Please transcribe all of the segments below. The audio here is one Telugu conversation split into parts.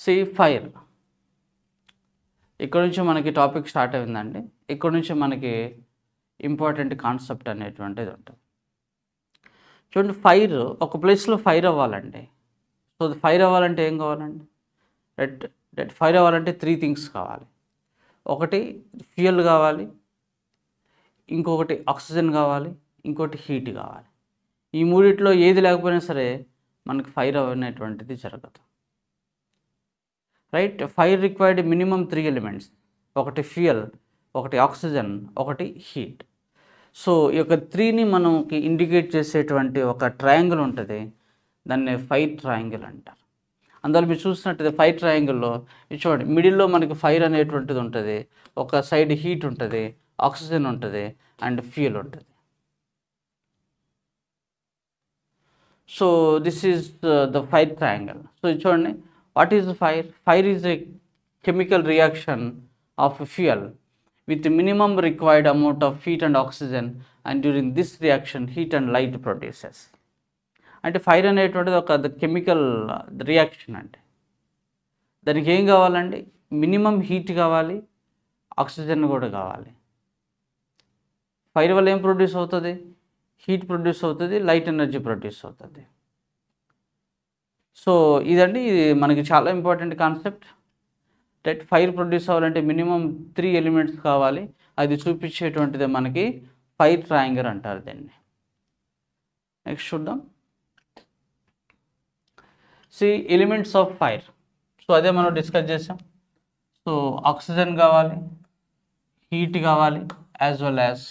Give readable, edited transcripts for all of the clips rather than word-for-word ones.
సి ఫైర్, ఇక్కడ నుంచి మనకి టాపిక్ స్టార్ట్ అయిందండి. ఇక్కడ నుంచి మనకి ఇంపార్టెంట్ కాన్సెప్ట్ అనేటువంటిది ఉంటుంది. చూడండి, ఫైర్ ఒక ప్లేస్లో ఫైర్ అవ్వాలండి. సో ఫైర్ అవ్వాలంటే ఏం కావాలండి? ఫైర్ అవ్వాలంటే 3 థింగ్స్ కావాలి. ఒకటి ఫ్యూయల్ కావాలి, ఇంకొకటి ఆక్సిజన్ కావాలి, ఇంకోటి హీట్ కావాలి. ఈ మూడిట్లో ఏది లేకపోయినా సరే మనకి ఫైర్ అనేటువంటిది జరగదు. Right, fire required minimum 3 elements. ఒకటి ఫ్యూయల్, ఒకటి ఆక్సిజన్, ఒకటి హీట్. సో ఈ యొక్క 3ని మనకి ఇండికేట్ చేసేటువంటి ఒక ట్రయాంగిల్ ఉంటుంది, దాన్ని ఫైర్ ట్రయాంగిల్ అంటారు. అందువల్ల మీరు చూసినట్టయితే ఫైర్ ట్రయాంగిల్లో చూడండి, మిడిల్లో మనకి ఫైర్ అనేటువంటిది ఉంటుంది, ఒక సైడ్ హీట్ ఉంటుంది, ఆక్సిజన్ ఉంటుంది అండ్ ఫ్యూయల్ ఉంటుంది. So this is the fire triangle. So చూడండి, what is fire? Fire is a chemical reaction of fuel with minimum required amount of heat and oxygen, and during this reaction heat and light produces. అంటే ఫైర్ అనేటువంటిది ఒక కెమికల్ రియాక్షన్ అండి. దానికి ఏం కావాలండి? మినిమం హీట్ కావాలి, ఆక్సిజన్ కూడా కావాలి. ఫైర్ వల్ల ఏం ప్రొడ్యూస్ అవుతుంది? హీట్ ప్రొడ్యూస్ అవుతుంది, లైట్ ఎనర్జీ ప్రొడ్యూస్ అవుతుంది. సో ఇదండి, ఇది మనకి చాలా ఇంపార్టెంట్ కాన్సెప్ట్. ఫైర్ ప్రొడ్యూస్ అవ్వాలంటే మినిమం 3 ఎలిమెంట్స్ కావాలి. అది చూపించేటువంటిది మనకి ఫైర్ ట్రయాంగిల్ అంటారు దీన్ని. నెక్స్ట్ చూద్దాం. See elements of fire. So అదే మనం డిస్కస్ చేసాం. సో ఆక్సిజన్ కావాలి, హీట్ కావాలి, యాజ్ వెల్ యాజ్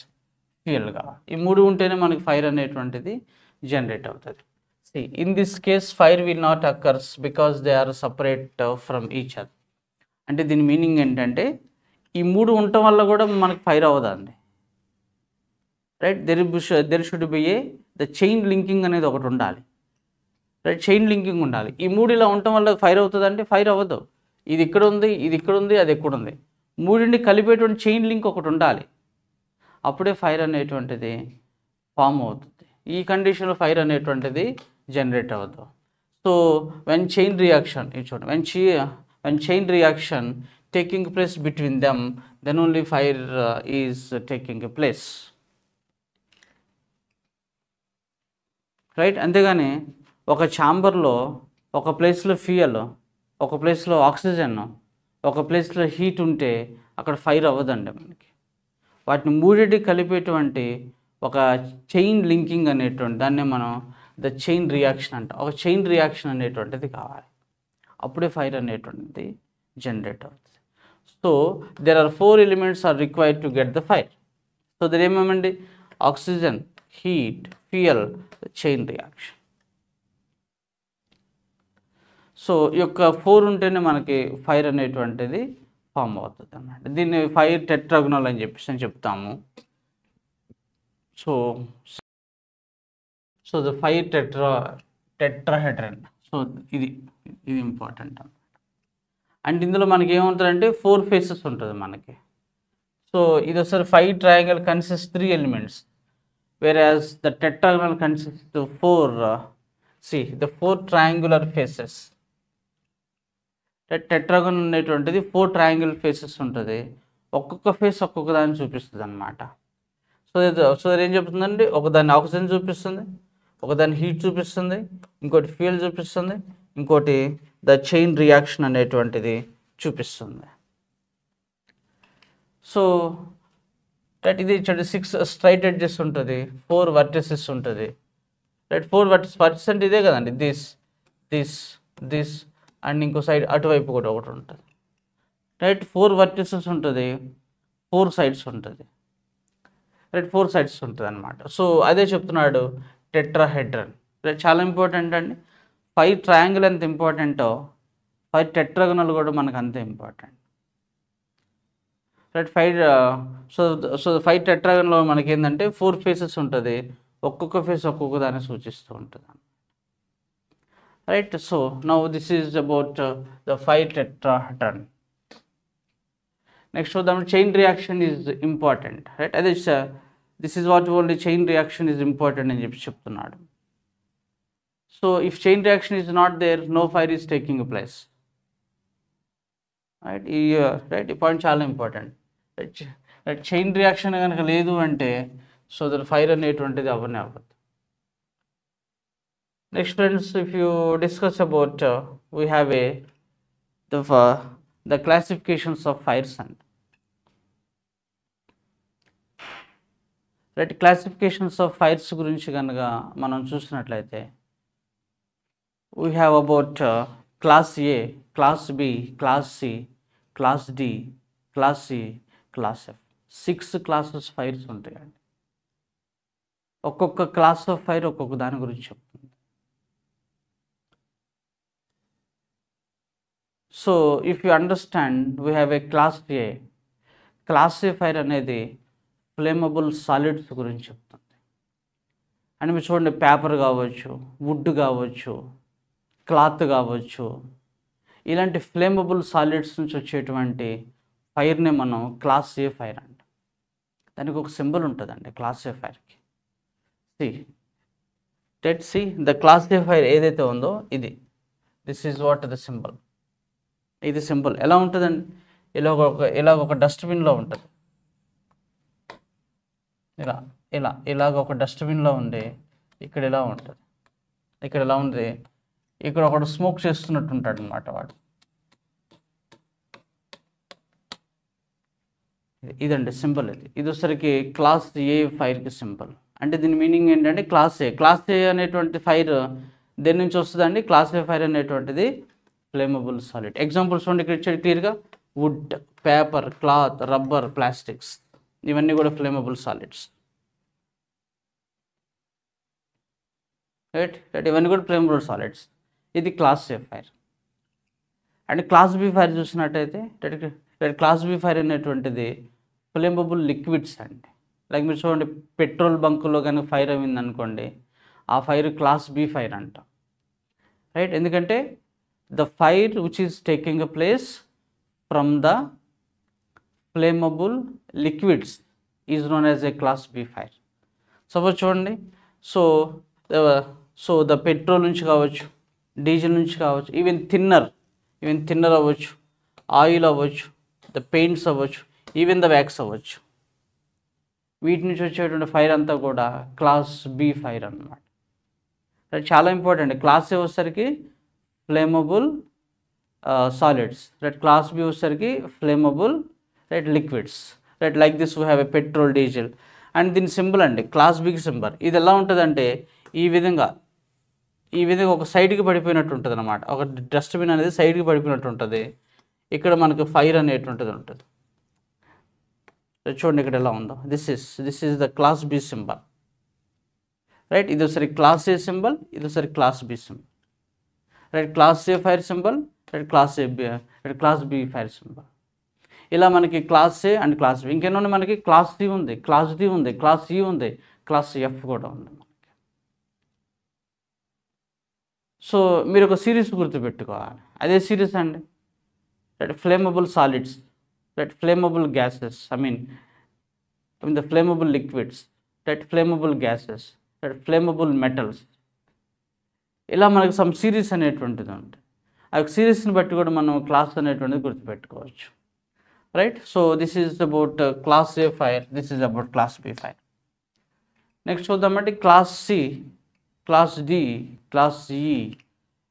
ఫ్యూయల్ కావాలి. ఈ 3 ఉంటేనే మనకి ఫైర్ అనేటువంటిది జనరేట్ అవుతుంది. See in this case fire will not occurs because they are separate from each other. అంటే దీని మీనింగ్ ఏంటంటే ఈ 3 ఉండటం వల్ల కూడా మనకి ఫైర్ అవ్వదండి. Right, there should be the chain linking అనేది ఒకటి ఉండాలి. రైట్, చైన్ లింకింగ్ ఉండాలి. ఈ 3 ఇలా ఉండటం వల్ల ఫైర్ అవుతుంది అంటే ఫైర్ అవ్వదు. ఇది ఇక్కడ ఉంది, ఇది ఇక్కడ ఉంది, అది ఎక్కడ ఉంది, 3ని కలిపేటువంటి చైన్ లింక్ ఒకటి ఉండాలి. అప్పుడే ఫైర్ అనేటువంటిది ఫామ్ అవుతుంది. ఈ కండిషన్లో ఫైర్ అనేటువంటిది జనరేట్ అవ్వదు. సో వెన్ చైన్ రియాక్షన్, ఇది చూడండి, when chain reaction taking place between them, then only fire is taking place. Right, అంతేగాని ఒక ఛాంబర్లో ఒక ప్లేస్లో ఫ్యూయల్, ఒక ప్లేస్లో ఆక్సిజన్, ఒక ప్లేస్లో హీట్ ఉంటే అక్కడ ఫైర్ అవ్వదండి మనకి. వాటిని 3 కలిపేటువంటి ఒక చైన్ లింకింగ్ అనేటువంటి దాన్నే మనం ద చైన్ రియాక్షన్ అంటాం. ఒక చైన్ రియాక్షన్ అనేటువంటిది కావాలి, అప్పుడే ఫైర్ అనేటువంటిది జనరేట్ అవుతుంది. So there are 4 elements are required to get the fire. So there ఏమేమండి? Oxygen, heat, fuel, chain reaction. So ఈ యొక్క 4 ఉంటేనే మనకి ఫైర్ అనేటువంటిది ఫామ్ అవుతుంది అన్నమాట. దీన్ని ఫైర్ టెట్రాగోనల్ అని చెప్పేసి చెప్తాము. So the fire tetrahedron. So ఇది ఇంపార్టెంట్ అన్నమాట. అండ్ ఇందులో మనకి ఏమవుతుందంటే 4 ఫేసెస్ ఉంటుంది మనకి. సో ఇది ఒకసారి fire triangle consist 3 elements, where as the tetragonal consist 4 triangular faces. Tetragonal అనేటువంటిది 4 ట్రయాంగిల్ ఫేసెస్ ఉంటుంది. ఒక్కొక్క ఫేస్ ఒక్కొక్క దాన్ని చూపిస్తుంది అనమాట. సో ఏం చెప్తుందండి? ఒకదాన్ని ఆక్సిజన్ చూపిస్తుంది, ఒకదాన్ని హీట్ చూపిస్తుంది, ఇంకోటి ఫ్యూయల్ చూపిస్తుంది, ఇంకోటి ద చైన్ రియాక్షన్ అనేటువంటిది చూపిస్తుంది. సో ఇది 6 స్ట్రైట్ ఎడ్జెస్ ఉంటుంది, 4 వర్టిసెస్ ఉంటుంది. రైట్, 4 వర్టిసెస్ అంటే ఇదే కదండి, దిస్ అండ్ ఇంకో సైడ్ అటువైపు కూడా ఒకటి ఉంటుంది. రైట్, 4 వర్టిసెస్ ఉంటుంది, 4 సైడ్స్ ఉంటుంది. రైట్, 4 సైడ్స్ ఉంటుంది అనమాట. సో అదే చెప్తున్నాడు టెట్రాహెడ్రన్. రైట్, చాలా ఇంపార్టెంట్ అండి. ఫైర్ ట్రయాంగిల్ ఎంత ఇంపార్టెంటో ఫైర్ టెట్రాగోనల్ కూడా మనకు అంతే ఇంపార్టెంట్. రైట్, ఫైర్ టెట్రాగోనల్లో మనకి ఏంటంటే 4 ఫేసెస్ ఉంటుంది, ఒక్కొక్క ఫేస్ ఒక్కొక్క దాన్ని సూచిస్తూ ఉంటుంది. Right, so now this is about the fire tetrahedron. Next చూద్దాం, chain reaction is important. Right, అదే this is what only chain reaction is important అని చెప్తున్నాడు. So if chain reaction is not there, no fire is taking place. Right. Right, ఈ పాయింట్ చాలా ఇంపార్టెంట్. రైట్, చైన్ రియాక్షన్ కనుక లేదు అంటే సో దట్ ఫైర్ అనేటువంటిది అవన్నీ అవ్వదు. Next friends, if you discuss about we have the classifications of fires and right, classifications of fires గురించి కనుక మనం చూసినట్లయితే we have about class A, class B, class C, class D, class C, class F. 6 classes fires ఉంటాయండి. ఒక్కొక్క క్లాస్ ఆఫ్ ఫైర్ ఒక్కొక్క దాని గురించి చెప్తుంది. So if you understand, we have A class A. Class A fire అనేది ఫ్లేమబుల్ సాలిడ్స్ గురించి చెప్తుంది. అండ్ మీరు చూడండి, పేపర్ కావచ్చు, వుడ్ కావచ్చు, క్లాత్ కావచ్చు, ఇలాంటి ఫ్లేమబుల్ సాలిడ్స్ నుంచి వచ్చేటువంటి ఫైర్ని మనం క్లాస్ ఏ ఫైర్ అంట. దానికి ఒక సింబల్ ఉంటుందండి క్లాస్ ఏ ఫైర్కి. See the class A fire ఏదైతే ఉందో ఇది, this is what the symbol. ఇది సింబల్ ఎలా ఉంటుందండి, ఇలాగ ఒక డస్ట్బిన్లో ఉంటుంది. ఇలాగ ఒక డస్ట్బిన్లో ఉంది. ఇక్కడ ఇలా ఉంటుంది, ఇక్కడ ఇలా ఉంది. ఇక్కడ ఒకడు స్మోక్ చేస్తున్నట్టు ఉంటాడు అనమాట వాడు. ఇదండి సింబల్. ఇది వచ్చరికి క్లాస్ ఏ ఫైర్కి సింబల్. అంటే దీని మీనింగ్ ఏంటంటే క్లాస్ ఏ అనేటువంటి ఫైర్ దేని నుంచి వస్తుందండి? క్లాస్ ఏ ఫైర్ అనేటువంటిది ఫ్లేమబుల్ సాలిడ్. ఎగ్జాంపుల్స్ చూడండి ఇక్కడ ఇచ్చేది క్లియర్గా. Wood, paper, cloth, rubber, plastics, ఇవన్నీ కూడా ఫ్లేమబుల్ సాలిడ్స్. రైట్, ఇవన్నీ కూడా ఫ్లేమబుల్ సాలిడ్స్. ఇది class A fire. And class B fire చూసినట్టయితే క్లాస్ బి ఫైర్ అనేటువంటిది ఫ్లేమబుల్ లిక్విడ్స్ అండి. లైక్ మీరు చూడండి, పెట్రోల్ బంకులో కనుక ఫైర్ అయింది అనుకోండి, ఆ ఫైర్ క్లాస్ బి ఫైర్ అంట. రైట్, ఎందుకంటే the fire which is taking a place from the flammable liquids is known as a class B fire. Suppose చూడండి, సో ద పెట్రోల్ నుంచి కావచ్చు, డీజిల్ నుంచి కావచ్చు, ఈవెన్ థిన్నర్ అవ్వచ్చు, ఆయిల్ అవ్వచ్చు, ద పెయింట్స్ అవ్వచ్చు, ఈవెన్ ద వ్యాక్స్ అవ్వచ్చు, వీటి నుంచి వచ్చేటువంటి ఫైర్ అంతా కూడా క్లాస్ బి ఫైర్ అన్నమాట. చాలా ఇంపార్టెంట్. క్లాస్ ఏ వచ్చేసరికి flammable solids, right. Class B వచ్చేసరికి flammable, right, liquids, right. Like this we have a petrol, diesel. And దీని సింబల్ అండి క్లాస్ బికి సింబల్. ఇది ఎలా ఉంటుందంటే ఈ విధంగా ఒక సైడ్కి పడిపోయినట్టు ఉంటుంది అనమాట. ఒక డస్ట్బిన్ అనేది సైడ్కి పడిపోయినట్టు ఉంటుంది. ఇక్కడ మనకు ఫైర్ అనేటువంటిది ఉంటుంది. చూడండి ఇక్కడ ఎలా ఉందో. This is the class B symbol, right. ఇది ఒకసారి క్లాస్ ఏ సింబల్, ఇది ఒకసారి class B symbol, right. Class A fire symbol, right. Class B fire symbol. ఇలా మనకి class A and class B. ఇంకేమన్నా మనకి క్లాస్ సి ఉంది, క్లాస్ డి ఉంది, క్లాస్ ఈ ఉంది, క్లాస్ ఎఫ్ కూడా ఉంది మనకి. సో మీరు ఒక సిరీస్ గుర్తుపెట్టుకోవాలి. అదే సిరీస్ అండి, right. Flammable solids, right. Flammable gases, I mean the flammable liquids, right. Flammable gases, right. Flammable metals. ఇలా మనకు సమ్ సిరీస్ అనేటువంటిది ఉంటుంది. ఆ సిరీస్ని బట్టి కూడా మనం క్లాస్ అనేటువంటిది గుర్తుపెట్టుకోవచ్చు, right. So this is about class A fire, this is about class B fire. Next చూద్దామంటే class C, class D, class E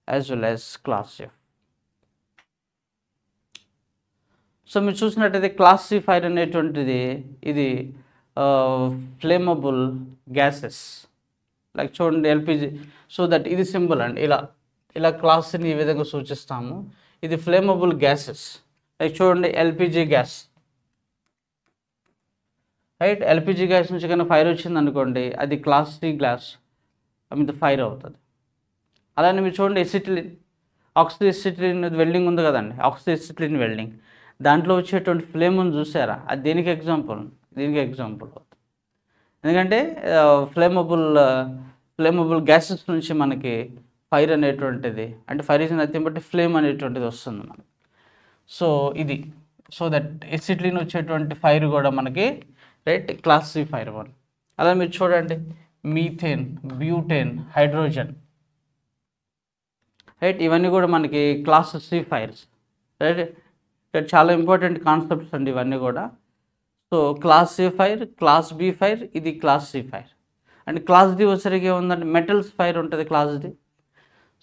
as well as class F. So మీరు చూసినట్టయితే క్లాస్ సి ఫైర్ అనేటువంటిది ఇది ఫ్లేమబుల్ గ్యాసెస్. లైక్ చూడండి ఎల్పిజి. సో దట్ ఇది సింబల్ అండి. ఇలా క్లాస్ని ఈ విధంగా సూచిస్తాము. ఇది ఫ్లేమబుల్ గ్యాసెస్. లైక్ చూడండి LPG gas, right. LPG gas నుంచి కన్నా ఫైర్ వచ్చింది అనుకోండి, అది క్లాస్ సి గ్యాస్ మీద ఫైర్ అవుతుంది. అలానే మీరు చూడండి ఎసిటిలిన్, ఆక్సిఎసిటిలిన్ వెల్డింగ్ ఉంది కదండి, ఆక్సిఎసిటిలిన్ వెల్డింగ్. దాంట్లో వచ్చేటువంటి ఫ్లేమ్ ఉంది చూసారా, అది దీనికి ఎగ్జాంపుల్ అవుతుంది. ఎందుకంటే ఫ్లేమబుల్ గ్యాసెస్ నుంచి మనకి ఫైర్ అనేటువంటిది, అంటే fire is nothing but flame అనేటువంటిది వస్తుంది మనకి. సో ఇది, సో దట్ ఎసిటిలిన్ వచ్చేటువంటి ఫైర్ కూడా మనకి, right, class C fire one. అలా మీరు చూడండి మీథేన్, బ్యూటేన్, హైడ్రోజన్, రైట్. ఇవన్నీ కూడా మనకి క్లాస్ సి ఫైర్స్, రైట్. ఇక్కడ చాలా ఇంపార్టెంట్ కాన్సెప్ట్స్ అండి ఇవన్నీ కూడా. So class A fire, class B fire, ఇది class C fire. And class D వచ్చరికి ఏముందంటే మెటల్స్ ఫైర్ ఉంటుంది class D.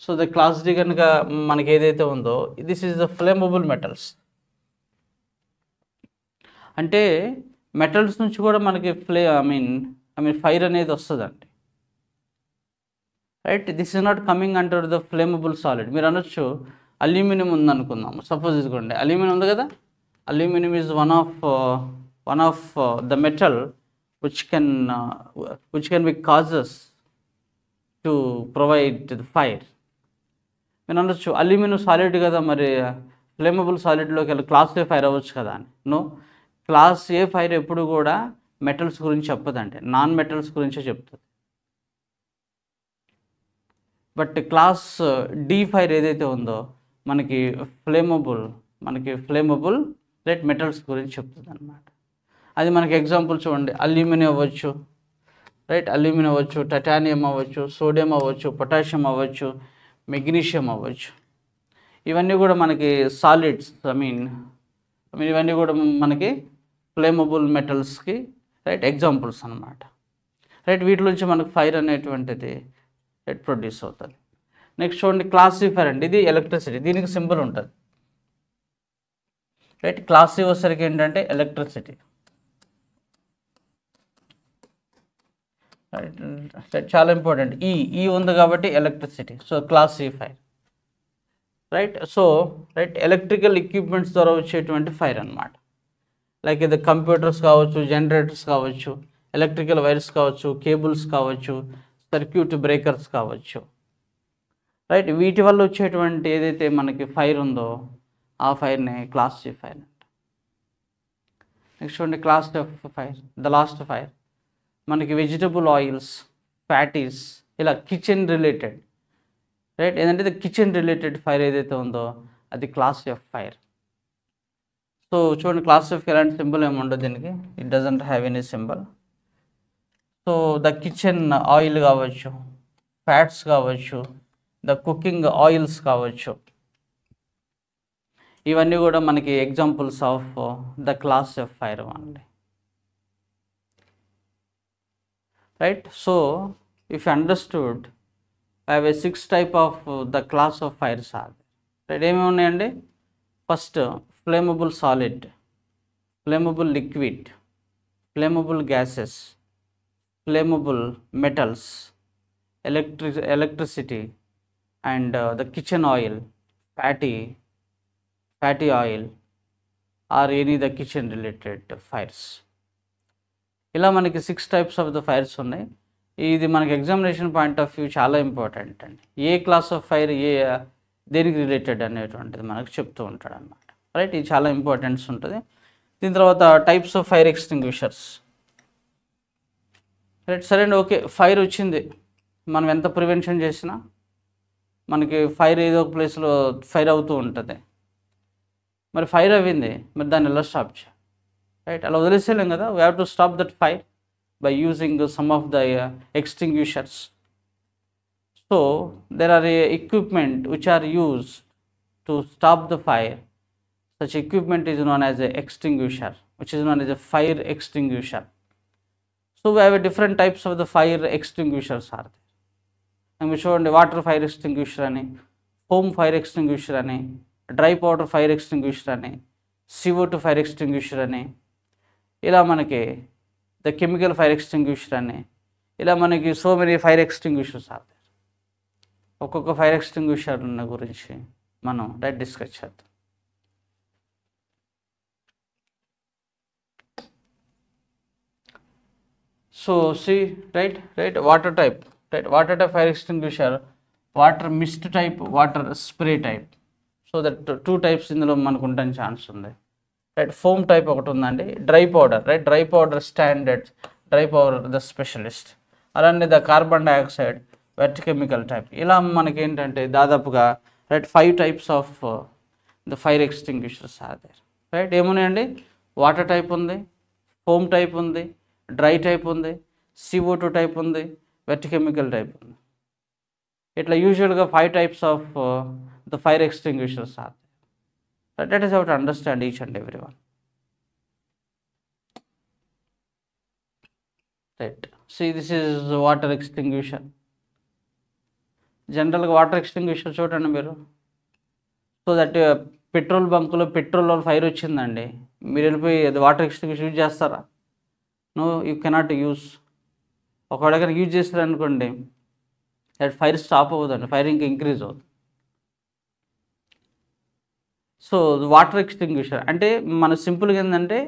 So the class D కనుక మనకి ఏదైతే ఉందో this is the flammable metals. అంటే మెటల్స్ నుంచి కూడా మనకి ఐ మీన్ ఫైర్ అనేది వస్తుందండి, right. This is not coming under the flammable solid. మీరు అనొచ్చు అల్యూమినియం ఉందనుకుందాం, సపోజ్ ఇదిగోండి అల్యూమినియం ఉంది కదా. Aluminium is one of the metal which can be causes to provide the fire. నేను అనొచ్చు అల్యూమినియం సాలిడ్ కదా, మరి ఫ్లేమబుల్ సాలిడ్లోకి వెళ్ళి క్లాస్ ఏ ఫైర్ అవ్వచ్చు కదా అని. నో, క్లాస్ ఏ ఫైర్ ఎప్పుడు కూడా మెటల్స్ గురించి చెప్పదండి, నాన్ మెటల్స్ గురించే చెప్తుంది. బట్ క్లాస్ డి ఫైర్ ఏదైతే ఉందో మనకి ఫ్లేమబుల్ రైట్ మెటల్స్ గురించి చెప్తుంది అనమాట. అది మనకి ఎగ్జాంపుల్ చూడండి, అల్యూమినియం అవ్వచ్చు, రైట్. అల్యూమినియం అవ్వచ్చు, టైటానియం అవ్వచ్చు, సోడియం అవ్వచ్చు, పొటాషియం అవ్వచ్చు, మెగ్నీషియం అవ్వచ్చు. ఇవన్నీ కూడా మనకి సాలిడ్స్. ఐ మీన్ ఇవన్నీ కూడా మనకి ఫ్లేమబుల్ మెటల్స్కి రైట్ ఎగ్జాంపుల్స్ అనమాట, రైట్. వీటిలోంచి మనకు ఫైర్ అనేటువంటిది రైట్ ప్రొడ్యూస్ అవుతుంది. నెక్స్ట్ చూడండి క్లాస్ సి ఫైర్ అండి, ఇది ఎలక్ట్రిసిటీ, దీనికి సింబల్ ఉంటుంది, రైట్. క్లాస్ సి వచ్చేసరికి ఏంటంటే ఎలక్ట్రిసిటీ, చాలా ఇంపార్టెంట్. ఈ ఉంది కాబట్టి electricity. So class C fire, right. So right electrical equipments ద్వారా వచ్చేటువంటి ఫైర్ అనమాట. లైక్ ఇది కంప్యూటర్స్ కావచ్చు, జనరేటర్స్ కావచ్చు, ఎలక్ట్రికల్ వైర్స్ కావచ్చు, కేబుల్స్ కావచ్చు, సర్క్యూట్ బ్రేకర్స్ కావచ్చు, రైట్. వీటి వల్ల వచ్చేటువంటి ఏదైతే మనకి ఫైర్ ఉందో ఆ ఫైర్ని క్లాస్ సి ఫైర్ అంట. నెక్స్ట్ చూడండి class F fire, the last fire. మనకి వెజిటబుల్ ఆయిల్స్, ఫ్యాటీస్, ఇలా కిచెన్ రిలేటెడ్, రైట్. ఏంటంటే కిచెన్ రిలేటెడ్ ఫైర్ ఏదైతే ఉందో అది క్లాస్ ఎఫ్ ఫైర్. సో చూడండి క్లాస్ ఎఫ్ ఎలాంటి సింబల్ ఏమి ఉండదు దీనికి, it doesn't have any symbol. So the kitchen oil కావచ్చు, ఫ్యాట్స్ కావచ్చు, ద కుకింగ్ ఆయిల్స్ కావచ్చు, ఇవన్నీ కూడా మనకి examples of the class F fire అండి, right. So if you understood I have 6 type of the class of fires are there, right. ఏమేమి ఉన్నాయండి? First flammable solid, flammable liquid, flammable gases, flammable metals, electricity, and the kitchen oil, fatty oil or any the kitchen related fires. ఇలా మనకి 6 types ఆఫ్ ద ఫైర్స్ ఉన్నాయి. ఇది మనకి ఎగ్జామినేషన్ పాయింట్ ఆఫ్ వ్యూ చాలా ఇంపార్టెంట్ అండి. ఏ క్లాస్ ఆఫ్ ఫైర్ దేనికి రిలేటెడ్ అనేటువంటిది మనకు చెప్తూ ఉంటాడు అనమాట, రైట్. ఇది చాలా ఇంపార్టెన్స్ ఉంటుంది. దీని తర్వాత types of fire extinguishers, right. సరే అండి, ఓకే. ఫైర్ వచ్చింది, మనం ఎంత ప్రివెన్షన్ చేసినా మనకి ఫైర్ ఏదో ఒక ప్లేస్లో ఫైర్ అవుతూ ఉంటుంది. మరి ఫైర్ అవ్వింది, మరి దాన్ని ఎలా స్టాప్ చేయాలి, రైట్. అలా వదిలేసేలేం కదా. We have to stop that fire by using some of the extinguishers. So there are equipment which are used to stop the fire. Such equipment is known as a extinguisher, which is known as a fire extinguisher. So we have different types of the fire extinguishers are there. And we showed the water fire extinguisher ani, foam fire extinguisher ani, dry powder fire extinguisher ani, CO2 fire extinguisher ani, ila manaki the chemical fire extinguisher అని, ఇలా మనకి so many fire extinguishers are there. ఒక్కొక్క ఫైర్ ఎక్స్టింగ్విషర్ గురించి మనం డిస్కస్ చేద్దాం. So see right water type, water type fire extinguisher, water mist type, water spray type. So that 2 types ఇందులో మనకు ఉండడానికి ఛాన్స్ ఉంది, రైట్. ఫోమ్ టైప్ ఒకటి ఉందండి, dry powder, right. Dry powder standard, dry powder the specialist, అలానే the carbon dioxide, wet chemical type. ఇలా మనకి ఏంటంటే దాదాపుగా right 5 types of the fire extinguishers are there, right. ఏమున్నాయండి? వాటర్ టైప్ ఉంది, ఫోమ్ టైప్ ఉంది, డ్రై టైప్ ఉంది, CO2 టైప్ ఉంది, వెట్ కెమికల్ టైప్ ఉంది. ఇట్లా యూజువల్గా 5 types of the fire extinguishers are there, That is how to understand each and every one. Right. See, this is water extinguisher. జనరల్గా వాటర్ ఎక్స్టింగ్విషర్ చూడండి మీరు. సో దట్ పెట్రోల్ బంకులో పెట్రోల్ ఫైర్ వచ్చిందండి, మీరు వెళ్ళిపోయి అది వాటర్ ఎక్స్టింగ్విషర్ యూజ్ చేస్తారా? No, you cannot use. ఒకవేళ కనుక యూజ్ చేస్తారనుకోండి, దట్ ఫైర్ స్టాప్ అవ్వదండి, ఫైర్ ఇంకా ఇంక్రీజ్ అవుతుంది. సో వాటర్ ఎక్స్టింగ్విషర్ అంటే మన సింపుల్గా ఏంటంటే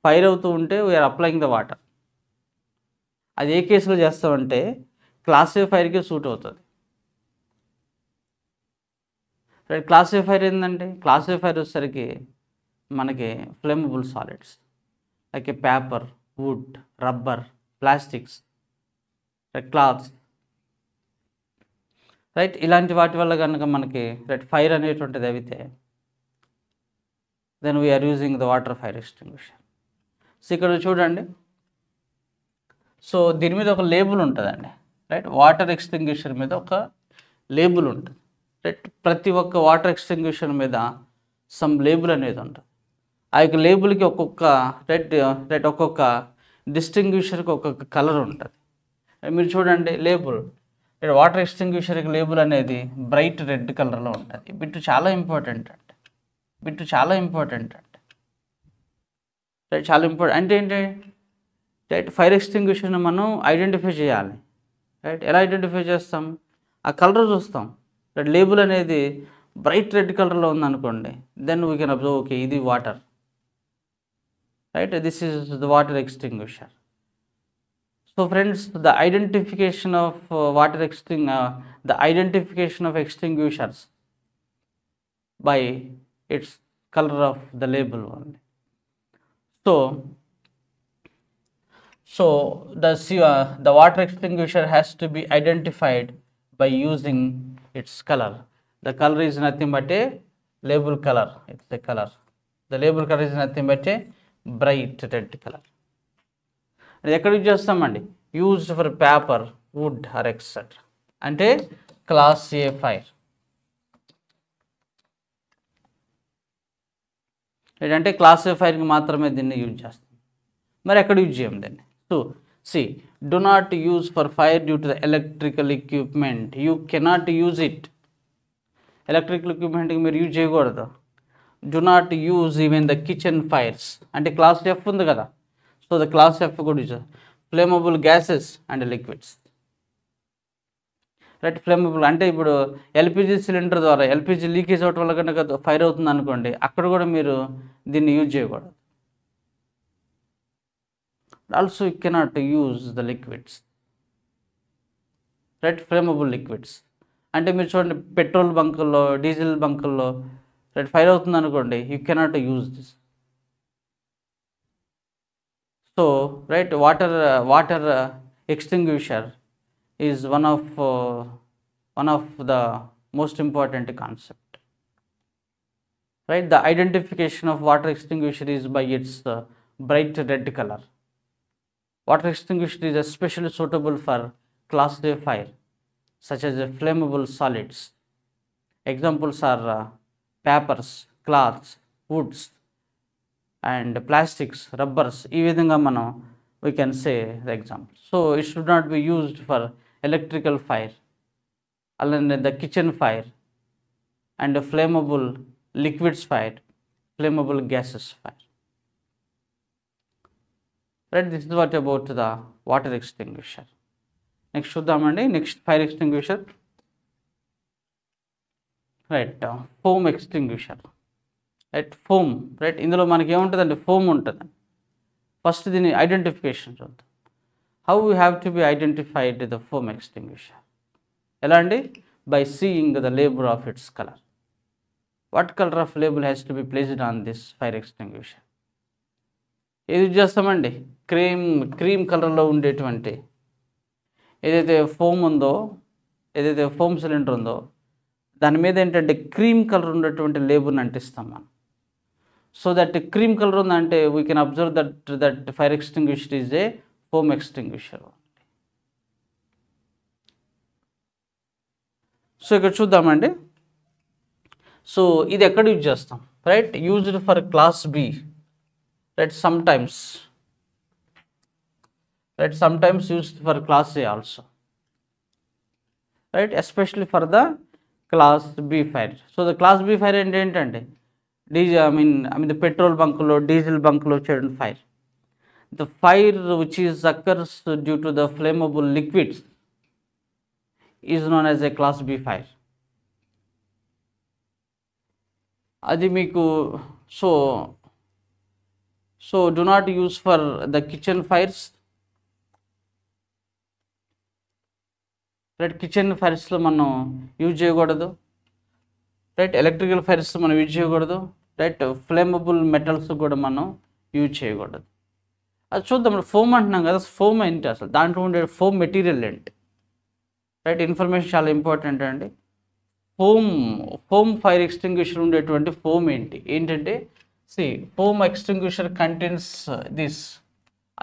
ఫైర్ అవుతూ ఉంటే వీఆర్ అప్లయింగ్ ద వాటర్. అది ఏ కేసులో చేస్తామంటే క్లాస్ ఏ ఫైర్కి సూట్ అవుతుంది. రైట్. క్లాస్ ఏ ఫైర్ ఏంటంటే క్లాస్ ఏ ఫైర్ వచ్చేసరికి మనకి flammable solids like paper, wood, rubber, plastics, cloths, right. ఇలాంటి వాటి వల్ల కనుక మనకి రైట్ ఫైర్ అనేటువంటిది అయితే then we are using the water fire extinguisher. So ఇక్కడ చూడండి, సో దీని మీద ఒక లేబుల్ ఉంటుందండి, రైట్. వాటర్ ఎక్స్టింగ్విషర్ మీద ఒక లేబుల్ ఉంటుంది, రైట్. ప్రతి ఒక్క వాటర్ ఎక్స్టింగ్విషర్ మీద సమ్ లేబుల్ అనేది ఉంటుంది. ఆ యొక్క లేబుల్కి ఒక్కొక్క రైట్ ఒక్కొక్క డిస్టింగ్విషర్కి ఒక్కొక్క కలర్ ఉంటుంది. మీరు చూడండి లేబుల్, వాటర్ ఎక్స్టింగ్విషర్కి లేబుల్ అనేది బ్రైట్ రెడ్ కలర్లో ఉంటుంది. బిట్టు చాలా ఇంపార్టెంట్ అంటే రైట్, చాలా ఇంపార్టెంట్. అంటే ఏంటి, రైట్ ఫైర్ ఎక్స్టింగ్విషర్ని మనం ఐడెంటిఫై చేయాలి, రైట్. ఎలా ఐడెంటిఫై చేస్తాం? ఆ కలర్ చూస్తాం. రైట్. లేబుల్ అనేది బ్రైట్ రెడ్ కలర్లో ఉందనుకోండి, then we can observe okay ఇది water, right. This is the water extinguisher. So friends, the identification of extinguishers by its color of the label only. So the water extinguisher has to be identified by using its color. The color is nothing but a label color. It's a color. The label color is nothing but a bright red color. అది ఎక్కడ యూజ్ చేస్తామండి? Used for paper, wood or etcetera. అంటే క్లాస్ ఏ ఫైర్. ఏంటంటే క్లాస్ ఏ ఫైర్కి మాత్రమే దీన్ని యూజ్ చేస్తాం, మరి ఎక్కడ యూజ్ చేయం దీన్ని? So do not use for fire due to the electrical equipment. You cannot use it. Electrical ఎక్విప్మెంట్కి మీరు యూజ్ చేయకూడదు. do not use even the kitchen fires. అంటే క్లాస్ ఎఫ్ ఉంది కదా, సో ద క్లాస్ ఎఫ్ కూడా use flammable gases and liquids, right. Flammable అంటే ఇప్పుడు ఎల్పిజి సిలిండర్ ద్వారా ఎల్పిజి లీకేజ్ అవటం వల్ల కనుక ఫైర్ అవుతుంది అనుకోండి, అక్కడ కూడా మీరు దీన్ని యూజ్ చేయకూడదు. Also you cannot use the liquids, right. Flammable liquids అంటే మీరు చూడండి పెట్రోల్ బంకుల్లో, డీజిల్ బంకుల్లో రైట్ ఫైర్ అవుతుంది అనుకోండి, you cannot use this. So right water extinguisher is one of the most important concept, right. The identification of water extinguisher is by its bright red color. Water extinguisher is especially suitable for class A fire such as flammable solids. Examples are papers, cloths, woods and plastics, rubbers. ఈ విధంగా మనం we can say the example. So it should not be used for electrical fire, along the kitchen fire, and flammable liquids fire, flammable gases fire. Right, this is what about the water extinguisher. Next చూద్దామండి, next fire extinguisher, right. Foam extinguisher, right. Foam, right. ఇందులో మనకి ఏముంటుందండి? ఫోమ్ ఉంటుంది. ఫస్ట్ దీని ఐడెంటిఫికేషన్ చూద్దాం. How you have to be identified the foam extinguisher. ఎలా అండి? By seeing the label of it's colour. What colour off label has to be placed on this fire extinguisher? ఏది యూజ్ చేస్తామండి? క్రీమ్ కలర్లో ఉండేటువంటి ఏదైతే ఫోమ్ ఉందో, ఏదైతే ఫోమ్ సిలిండర్ ఉందో దాని మీద ఏంటంటే క్రీమ్ కలర్ ఉన్నటువంటి లేబుల్ని అంటిస్తాం మనం. సో దట్ క్రీమ్ కలర్ ఉందంటే we can observe that fire extinguisher is a foam extinguisher. So ఇక్కడ చూద్దామండి. సో ఇది ఎక్కడ యూజ్ చేస్తాం? right, used for class B, right, sometimes used for class A also, right, especially for the class B fire. So the class B fire ఏంటంటే the petrol bunk లో డీజిల్ బంక్ లో వచ్చే fire, the fire which is occurs due to the flammable liquids is known as a class B fire. అది మీకు so do not use for the kitchen fires, right, kitchen ఫైర్స్లో మనం యూజ్ చేయకూడదు, రైట్, ఎలక్ట్రికల్ ఫైర్స్ మనం యూజ్ చేయకూడదు, రైట్, ఫ్లేమబుల్ మెటల్స్ కూడా మనం యూజ్ చేయకూడదు. అది చూద్దాం. ఫోమ్ అంటున్నాం కదా, ఫోమ్ ఏంటి అసలు, దాంట్లో ఉండే ఫోమ్ మెటీరియల్ ఏంటి, రైట్, ఇన్ఫర్మేషన్ చాలా ఇంపార్టెంట్ అండి. ఫోమ్ ఫైర్ ఎక్స్టింగ్విషర్ ఉండేటువంటి ఫోమ్ ఏంటంటే foam extinguisher contains this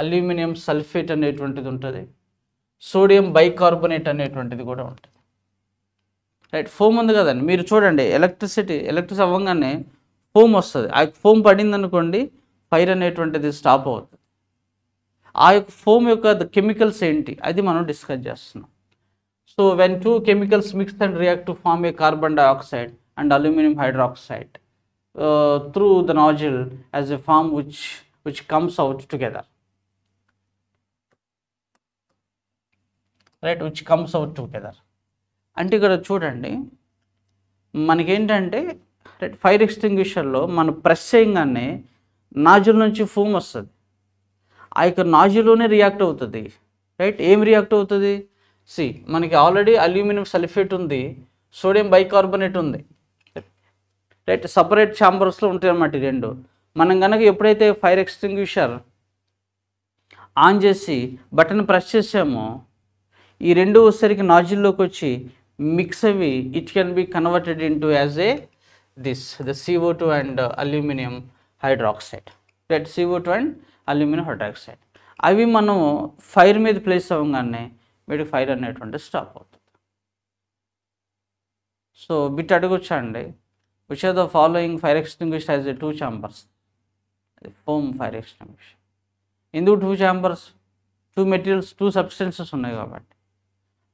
aluminium sulphate అనేటువంటిది ఉంటుంది, సోడియం బైకార్బోనేట్ అనేటువంటిది కూడా ఉంటుంది, రైట్. ఫోమ్ ఉంది కదండి, మీరు చూడండి ఎలక్ట్రిసిటీ అవ్వగానే ఫోమ్ వస్తుంది, ఆ ఫోమ్ పడింది అనుకోండి ఫైర్ అనేటువంటిది స్టాప్ అవుతుంది. ఆ యొక్క ఫోమ్ యొక్క కెమికల్స్ ఏంటి అది మనం డిస్కస్ చేస్తున్నాం. So when two chemicals mix and react to form a carbon dioxide and aluminum hydroxide through the nozzle as a form which comes out together, right, which comes out together. అంటే ఇక్కడ చూడండి మనకేంటంటే రైట్, ఫైర్ ఎక్స్టింగ్విషర్లో మనం ప్రెస్ చేయగానే నాజిల్ నుంచి ఫోమ్ వస్తుంది, ఆ యొక్క నాజిల్లోనే రియాక్ట్ అవుతుంది, రైట్. ఏం రియాక్ట్ అవుతుంది, మనకి ఆల్రెడీ అల్యూమినియం సల్ఫేట్ ఉంది, సోడియం బైకార్బోనేట్ ఉంది, రైట్, సపరేట్ ఛాంబర్స్లో ఉంటాయి అన్నమాట ఈ రెండు. మనం కనుక ఎప్పుడైతే ఫైర్ ఎక్స్టింగ్విషర్ ఆన్ చేసి బటన్ ప్రెస్ చేసామో ఈ రెండు వచ్చేసరికి నాజిల్లోకి వచ్చి మిక్స్ అవి it can be converted into as a the CO2 and aluminium hydroxide, right, CO2 and aluminium hydroxide. అవి మనం ఫైర్ మీద ప్లేస్ అవ్వగానే వీటికి ఫైర్ అనేటువంటి స్టాప్ అవుతుంది. సో బిట్ అడగొచ్చా అండి, which are the following fire extinguisher as a 2 chambers, foam fire extinguisher. ఎందుకు 2 chambers, 2 మెటీరియల్స్ 2 సబ్స్టెన్సెస్ ఉన్నాయి కాబట్టి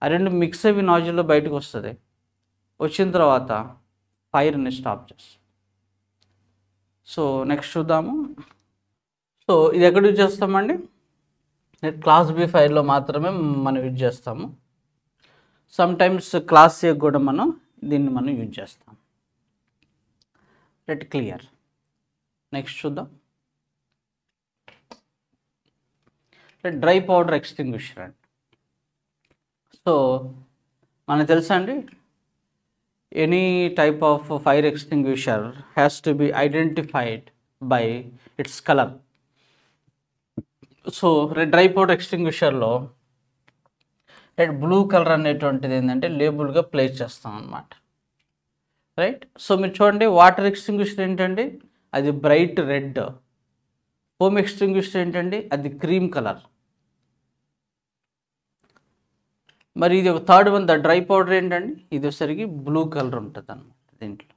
ఆ రెండు మిక్స్ అవి నాజిల్లో బయటకు వస్తుంది, వచ్చిన తర్వాత ఫైర్ని స్టాప్ చేస్తాం. సో నెక్స్ట్ చూద్దాము. సో ఇది ఎక్కడ యూజ్ చేస్తామండి, క్లాస్ B ఫైర్లో మాత్రమే మనం యూజ్ చేస్తాము. సమ్టైమ్స్ క్లాస్ A కూడా దీన్ని మనం యూజ్ చేస్తాం, రైట్, క్లియర్. నెక్స్ట్ చూద్దాం. డ్రై పౌడర్ ఎక్స్టింగ్విషర్ అండి. సో మనకు తెలుసా అండి, any type of fire extinguisher has to be identified by its colour. So dry powder ఎక్స్టింగ్విషర్లో రెడ్ బ్లూ కలర్ అనేటువంటిది ఏంటంటే లేబుల్గా ప్లేస్ చేస్తాం అన్నమాట, రైట్. సో మీరు చూడండి వాటర్ ఎక్స్టింగ్విషర్ ఏంటండి, అది బ్రైట్ రెడ్, ఫోమ్ ఎక్స్టింగ్విషర్ ఏంటండి అది క్రీమ్ కలర్. మరి ఇది ఒక third one, the dry powder ఏంటండి, ఇది వచ్చేసరికి బ్లూ కలర్ ఉంటుంది అన్నమాట దీంట్లో.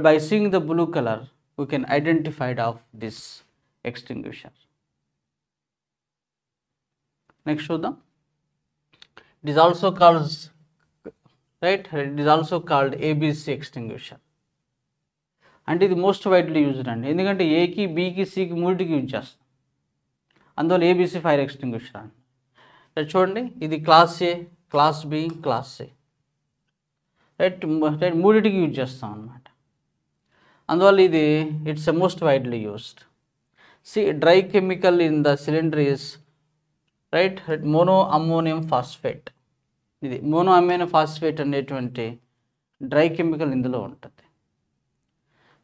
By seeing the blue colour we can identified of this extinguisher. Next చూద్దాం. It is also called, right, it is also called ABC extinguisher. అంటే ఇది మోస్ట్ వైడ్లీ యూజ్డ్ అండి, ఎందుకంటే ఏకి బికి సికి మూడింటికి యూజ్ చేస్తాం, అందువల్ల ABC ఫైర్ ఎక్స్టింగ్విషర్ అండి. చూడండి ఇది class A, class B, class C, right, మూడింటికి యూజ్ చేస్తాం అన్నమాట. అందువల్ల ఇది it's a most widely used. Dry chemical in the cylinder is, right, monoammonium phosphate. ఇది monoammonium phosphate అనేటువంటి డ్రై కెమికల్ ఇందులో ఉంటుంది.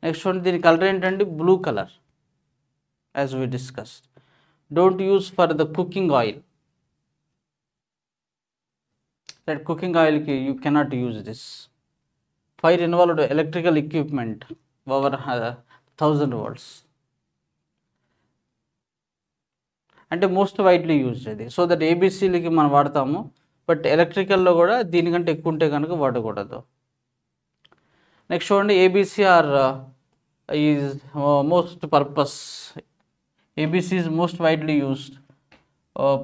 నెక్స్ట్ వన్, దీని కలర్ ఏంటంటే blue colour, as we discussed. Don't use for the cooking oil, right, cooking ఆయిల్కి you cannot use this. Fire involved electrical equipment over 1000 volts, అంటే మోస్ట్ వైడ్లీ యూజ్డ్ ఇది. సో దట్ ABCలకి మనం వాడతాము, బట్ ఎలక్ట్రికల్లో కూడా దీనికంటే ఎక్కువ ఉంటే కనుక వాడకూడదు. నెక్స్ట్ చూడండి ABC are is most purpose, ABC is most widely used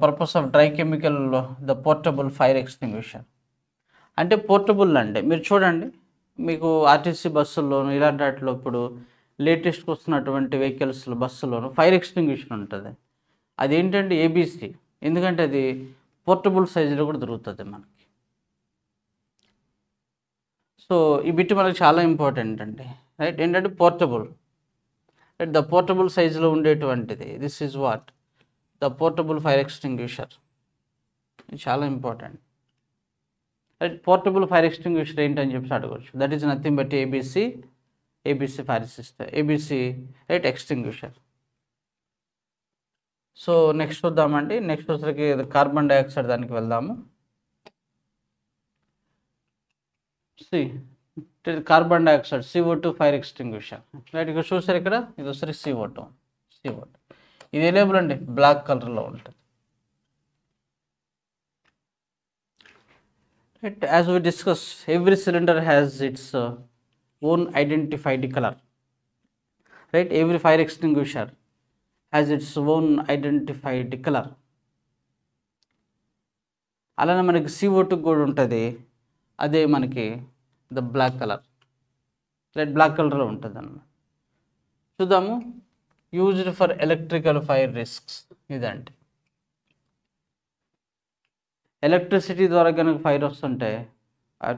purpose of dry chemical the portable fire extinguisher. అంటే పోర్టబుల్ అంటే మీరు చూడండి, మీకు ఆర్టీసీ బస్సుల్లోను ఇలాంటి వాటిలో ఇప్పుడు లేటెస్ట్గా వస్తున్నటువంటి వెహికల్స్లో బస్సులోను ఫైర్ ఎక్స్టింగ్విషర్ ఉంటుంది. అదేంటంటే ఏబిసి, ఎందుకంటే అది పోర్టబుల్ సైజులో కూడా దొరుకుతుంది మనకి. సో ఈ బిట్ మనకి చాలా ఇంపార్టెంట్ అండి, రైట్. ఏంటంటే పోర్టబుల్, రైట్, ద పోర్టబుల్ సైజులో ఉండేటువంటిది. This is what the portable fire extinguisher. ఇది చాలా important, right. Portable fire extinguisher ఏంటని చెప్పి అడగవచ్చు. That is nothing but ABC fire system, ABC, right, extinguisher. So next చూద్దామండి. నెక్స్ట్ వచ్చరికి కార్బన్ డైఆక్సైడ్ దానికి వెళ్దాము. Carbon dioxide CO2 fire extinguisher, right. ఇక్కడ చూసారు, ఇక్కడ ఇది వచ్చరికి CO2. ఇది ఏ లేబుల్ అండి, బ్లాక్ కలర్లో ఉంటుంది, right. As we discuss, every cylinder has its own identified colour, right. Every fire extinguisher has its own identified colour. అలానే మనకి CO2 కూడా ఉంటుంది, అదే మనకి the black colour, right, black కలర్లో ఉంటుంది అన్నమాట. చూద్దాము. Used for electrical fire risks, ఇదంటే ఎలక్ట్రిసిటీ ద్వారా కనుక ఫైర్ వస్తుంటే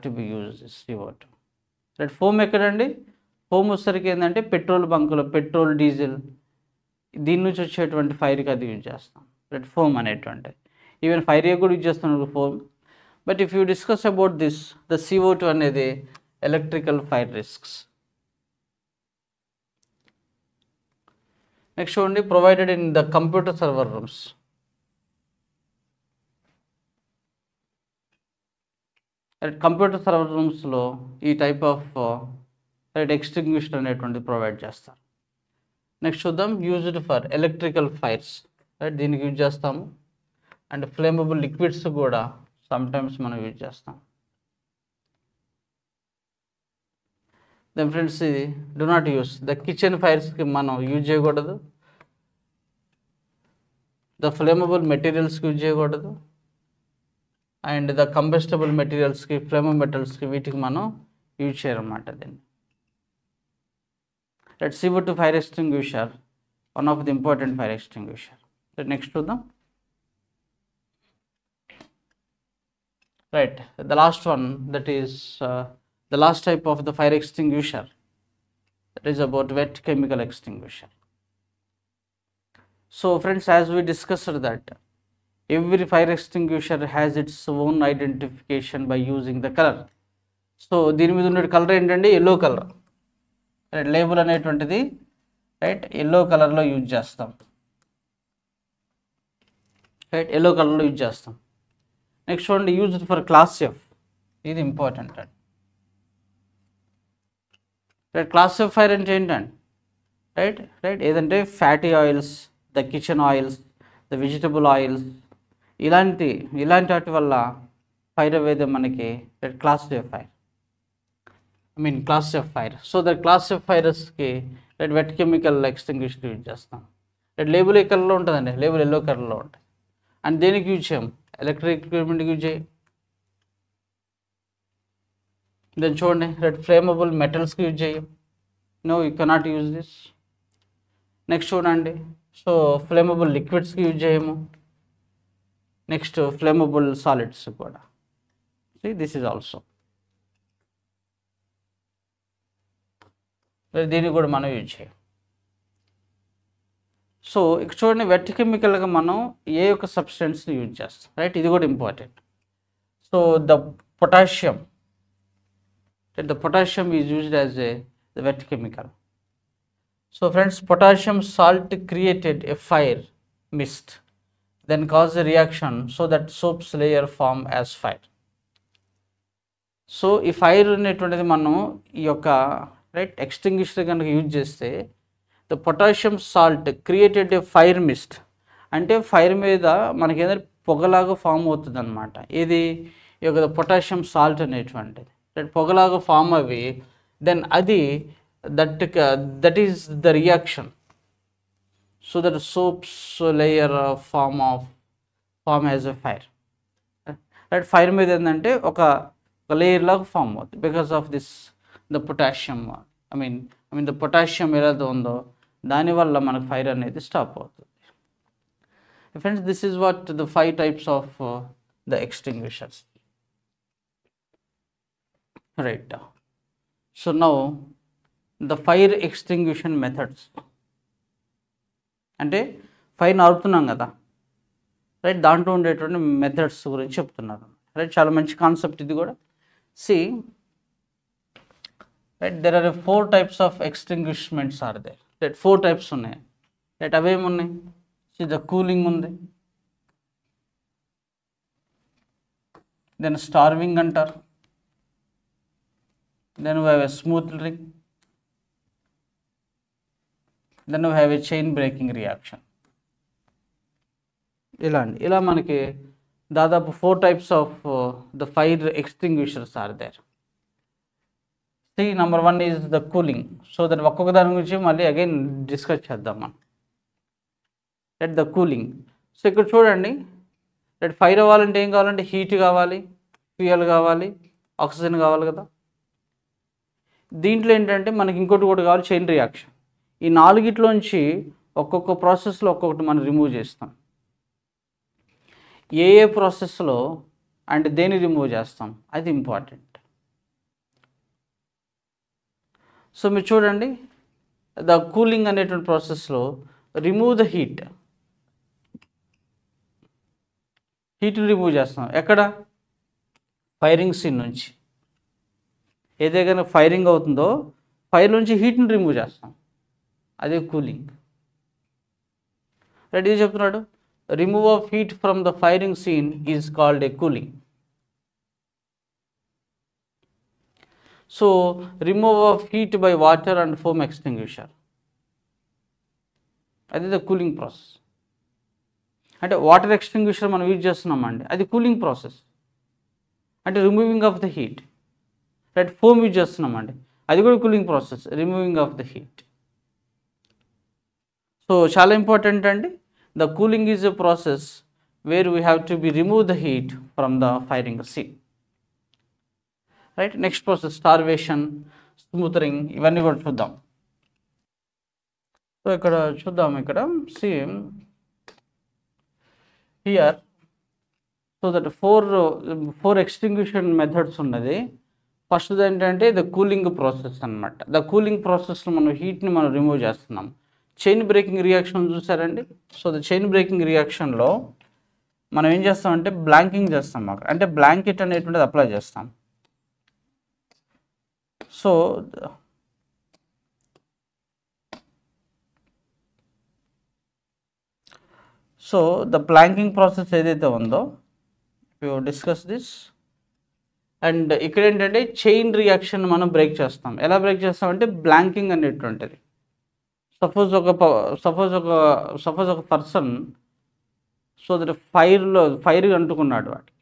to be use CO2, right. Foam ఎక్కడండి, ఫోమ్ వచ్చేసరికి ఏంటంటే పెట్రోల్ బంకులో పెట్రోల్ డీజిల్ దీని నుంచి వచ్చేటువంటి ఫైర్కి అది యూజ్ చేస్తాం, రైట్, ఫోమ్ అనేటువంటి. ఈవెన్ ఫైర్ కూడా యూజ్ చేస్తున్నాం foam. But if you discuss about this, the CO2 అనేది ఎలక్ట్రికల్ ఫైర్ రిస్క్స్. నెక్స్ట్ చూడండి, provided in the computer server rooms. Computer server రూమ్స్లో ఈ టైప్ ఆఫ్ రైట్ ఎక్స్టింగ్విషర్ అనేటువంటిది ప్రొవైడ్ చేస్తారు. నెక్స్ట్ చూద్దాం. Used for electrical fires, right, దీనికి యూజ్ చేస్తాము. అండ్ ఫ్లేమబుల్ లిక్విడ్స్ కూడా సమ్టైమ్స్ మనం యూజ్ చేస్తాం. దెన్ ఫ్రెండ్స్, ఇది do not use the kitchen ఫైర్స్కి మనం యూజ్ చేయకూడదు, ద ఫ్లేమబుల్ మెటీరియల్స్కి యూజ్ చేయకూడదు, అండ్ ద కంబస్టబుల్ మెటీరియల్స్కి, ఫ్లేమబుల్ మెటల్స్కి, వీటికి మనం యూజ్ చేయరన్నమాట దీన్ని, right. CO2 fire extinguisher, one of the important fire extinguisher. Next చూద్దాం, right. The last one, that is the last type of the fire extinguisher, that is about wet chemical extinguisher. So friends, as we discussed that every fire extinguisher has its own identification by using the color. So దీని మీద ఉండే కలర్ ఏంటంటే ఎల్లో కలర్, రైట్. లేబుల్ అనేటువంటిది, రైట్, ఎల్లో కలర్లో యూజ్ చేస్తాం, రైట్, ఎల్లో కలర్లో యూజ్ చేస్తాం. నెక్స్ట్ చూడండి, యూజ్డ్ ఫర్ క్లాస్ F, ఇది ఇంపార్టెంట్ అండి, రైట్. క్లాస్ F ఫైర్ అంటే ఏంటండి, రైట్, ఏదంటే fatty oils, the kitchen oils, the vegetable oils, ఇలాంటి వాటి వల్ల ఫైర్ అయ్యేది మనకి class F fire, class F fire. So the class F ఫైరస్కి right wet chemical extinguisher use చేస్తాం, రైట్. లేబుల్ ఏ కలర్లో ఉంటుందండి, లేబుల్ ఎల్లో కలర్లో ఉంటుంది. అండ్ దేనికి యూజ్ చేయం, ఎలక్ట్రిక్ ఎక్విప్మెంట్కి యూజ్ చేయం. దెన్ చూడండి, రైట్, ఫ్లేమబుల్ మెటల్స్కి యూజ్ చేయం, no, you cannot use this. Next చూడండి, సో ఫ్లేమబుల్ లిక్విడ్స్కి యూజ్ చేయము. నెక్స్ట్ ఫ్లేమబుల్ సాలిడ్స్ కూడా, దిస్ ఈజ్ ఆల్సో, దీన్ని కూడా మనం యూజ్ చేయం. సో ఇక్కడ చూడండి, వెట్ కెమికల్గా మనం ఏ యొక్క సబ్స్టెన్స్ని యూజ్ చేస్తాం, రైట్, ఇది కూడా important. So the potassium, the potassium is used as the wet chemical. So friends, potassium salt created a fire mist, then caused a reaction so that soap's layer form as fire. So ఈ ఫైర్ అనేటువంటిది మనం ఈ యొక్క రైట్ ఎక్స్టింగ్విషర్ కనుక యూజ్ చేస్తే, the potassium salt created a fire mist, అంటే ఫైర్ మీద మనకి ఏదైనా పొగలాగా ఫామ్ అవుతుంది అనమాట. ఇది ఈ యొక్క పొటాషియం సాల్ట్ అనేటువంటిది, రైట్, పొగలాగా ఫామ్ అవి then adi that is the reaction. So that soap's layer form as a fire. Right, fire మీద ఏంటంటే ఒక లేయర్ లాగా ఫామ్ అవుతుంది because of this the potassium I mean the potassium ఏదైతే ఉందో దానివల్ల మనకు ఫైర్ అనేది స్టాప్ అవుతుంది. Friends, this is what the 5 types of the extinguishers. Right, so now the fire ఎక్స్టింగ్విషన్ methods అంటే ఫైర్ ఆడుతున్నాం కదా, రైట్, దాంట్లో ఉండేటువంటి మెథడ్స్ గురించి చెప్తున్నారు. రైట్, చాలా మంచి కాన్సెప్ట్ ఇది కూడా. See right, there are 4 types of extinguishments are there. Right, 4 types ఉన్నాయి. రైట్, అవేమున్నాయి? సి ద కూలింగ్ ఉంది, దెన్ స్టార్వింగ్ అంటారు, then we have a smothering, then we have a chain breaking reaction. ఇలా మనకి దాదాపు 4 types of the fire extinguishers are there. See number 1 is the cooling. So దాని ఒక్కొక్క దాని గురించి మళ్ళీ అగైన్ డిస్కస్ చేద్దాం మనం. Right, the cooling. సో ఇక్కడ చూడండి, రైట్, ఫైర్ అవ్వాలంటే ఏం కావాలంటే హీట్ కావాలి, ఫ్యూయల్ కావాలి, ఆక్సిజన్ కావాలి కదా. దీంట్లో ఏంటంటే మనకి ఇంకోటి కూడా కావాలి, చైన్ రియాక్షన్. ఈ 4 ఒక్కొక్క ప్రాసెస్లో ఒక్కొక్కటి మనం రిమూవ్ చేస్తాం. ఏ ప్రాసెస్లో అండ్ దేన్ని రిమూవ్ చేస్తాం అది ఇంపార్టెంట్. సో మీరు చూడండి, ద కూలింగ్ అనేటువంటి ప్రాసెస్లో రిమూవ్ ద హీట్ని రిమూవ్ చేస్తాం. ఎక్కడ? ఫైరింగ్ సీన్ నుంచి. ఏదైనా ఫైరింగ్ అవుతుందో ఫైర్ నుంచి హీట్ని రిమూవ్ చేస్తాం, అదే కూలింగ్. రైట్, ఇది చెప్తున్నాడు, remove of heat from the firing scene is called a cooling. So remove of heat by water and foam extinguisher, అది ద కూలింగ్ ప్రాసెస్. అంటే వాటర్ ఎక్స్టింగ్విషర్ మనం యూజ్ చేస్తున్నామండి, అది కూలింగ్ ప్రాసెస్, అంటే removing of the heat. Right, foam use చేస్తున్నామండి, అది కూడా cooling process, removing of the heat. So చాలా ఇంపార్టెంట్ అండి. The cooling is a process where we have to remove the heat from the firing scene. Right, next process starvation, smoothing, ఇవన్నీ కూడా చూద్దాం. సో ఇక్కడ చూద్దాం, ఇక్కడ see here, so that four extinguishing methods ఉన్నది. ఫస్ట్ ఏంటంటే ద కూలింగ్ ప్రాసెస్ అన్నమాట. ద కూలింగ్ ప్రాసెస్లో మనం హీట్ని మనం రిమూవ్ చేస్తున్నాం. చైన్ బ్రేకింగ్ రియాక్షన్ చూసారండి. సో ద చైన్ బ్రేకింగ్ రియాక్షన్లో మనం ఏం చేస్తామంటే బ్లాంకింగ్ చేస్తాం అక్కడ, అంటే బ్లాంకెట్ అనేటువంటిది అప్లై చేస్తాం. సో ద బ్లాంకింగ్ ప్రాసెస్ ఏదైతే ఉందో యూ డిస్కస్ దిస్. అండ్ ఇక్కడ ఏంటంటే చైన్ రియాక్షన్ మనం బ్రేక్ చేస్తాం. ఎలా బ్రేక్ చేస్తామంటే బ్లాంకింగ్ అనేటువంటిది. సపోజ్ ఒక పర్సన్ సో దట్ ఫైర్ అంటుకున్నాడు వాటికి.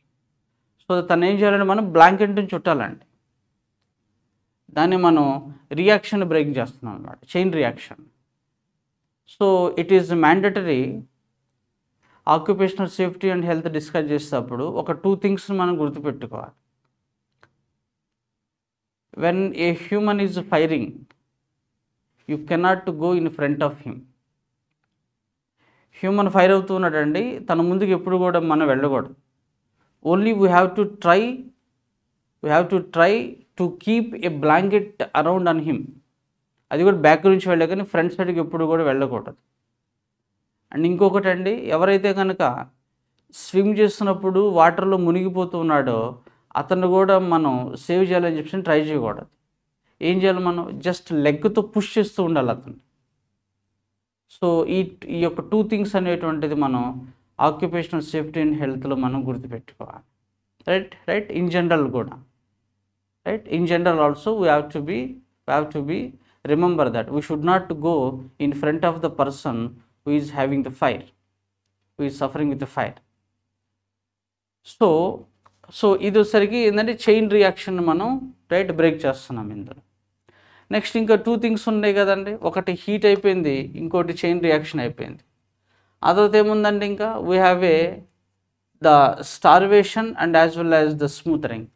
సో తను ఏం చేయాలంటే మనం బ్లాంకెట్ నుంచి చుట్టాలండి. దాన్ని మనం రియాక్షన్ బ్రేక్ చేస్తున్నాం అన్నమాట, chain reaction. So it is mandatory. Occupational safety and health discuss చేసేటప్పుడు ఒక 2 things మనం గుర్తుపెట్టుకోవాలి. When a human is firing, you cannot go in front of him. Human fire అవుతున్నాడండి, తన ముందుకు ఎప్పుడు కూడా మనం వెళ్ళకూడదు. Only we have to try to keep a blanket around on him. అది కూడా బ్యాక్ నుంచి వెళ్ళే కానీ ఫ్రంట్ సైడ్కి ఎప్పుడు కూడా వెళ్ళకూడదు. అండ్ ఇంకొకటి అండి, ఎవరైతే కనుక స్విమ్ చేస్తున్నప్పుడు వాటర్లో మునిగిపోతూ ఉన్నాడో అతను కూడా మనం సేవ్ చేయాలని చెప్పి ట్రై చేయకూడదు. ఏం చేయాలి, మనం జస్ట్ లెగ్తో పుష్ చేస్తూ ఉండాలి అతను. సో ఈ యొక్క 2 things అనేటువంటిది మనం ఆక్యుపేషనల్ సేఫ్టీ అండ్ హెల్త్లో మనం గుర్తుపెట్టుకోవాలి. రైట్, ఇన్ జనరల్ కూడా. Right, in general also we have to be remember that we should not go in front of the person who is having the fire, who is suffering with the fire. So ఇది వచ్చేసరికి ఏంటంటే చైన్ రియాక్షన్ మనం రైట్ బ్రేక్ చేస్తున్నాం ఇందులో. నెక్స్ట్ ఇంకా 2 థింగ్స్ ఉన్నాయి కదండి, ఒకటి హీట్ అయిపోయింది, ఇంకోటి చైన్ రియాక్షన్ అయిపోయింది. ఆ తర్వాత ఏముందండి, ఇంకా we have the starvation and as well as the smothering.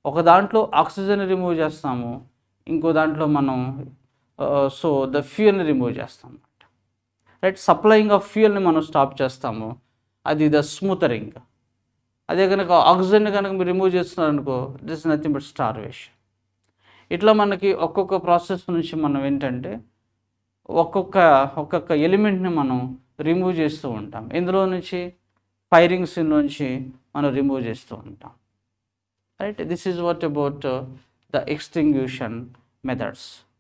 ఒక దాంట్లో ఆక్సిజన్ రిమూవ్ చేస్తాము, ఇంకో దాంట్లో మనం ద ఫ్యూయల్ని రిమూవ్ చేస్తాం అన్నమాట. రైట్, సప్లయింగ్ ఆఫ్ ఫ్యూయల్ని మనం స్టాప్ చేస్తాము, అది ద స్మూతరింగ్. అదే కనుక ఆక్సిజన్ కనుక మీరు రిమూవ్ చేస్తున్నారనుకో, దిస్ నథింగ్ బట్ స్టార్వేషన్. ఇట్లా మనకి ఒక్కొక్క ప్రాసెస్ నుంచి మనం ఏంటంటే ఒక్కొక్క ఎలిమెంట్ని మనం రిమూవ్ చేస్తూ ఉంటాం. ఇందులో నుంచి ఫైరింగ్స్ నుంచి మనం రిమూవ్ చేస్తూ ఉంటాం. Right, this is what about the extinction methods.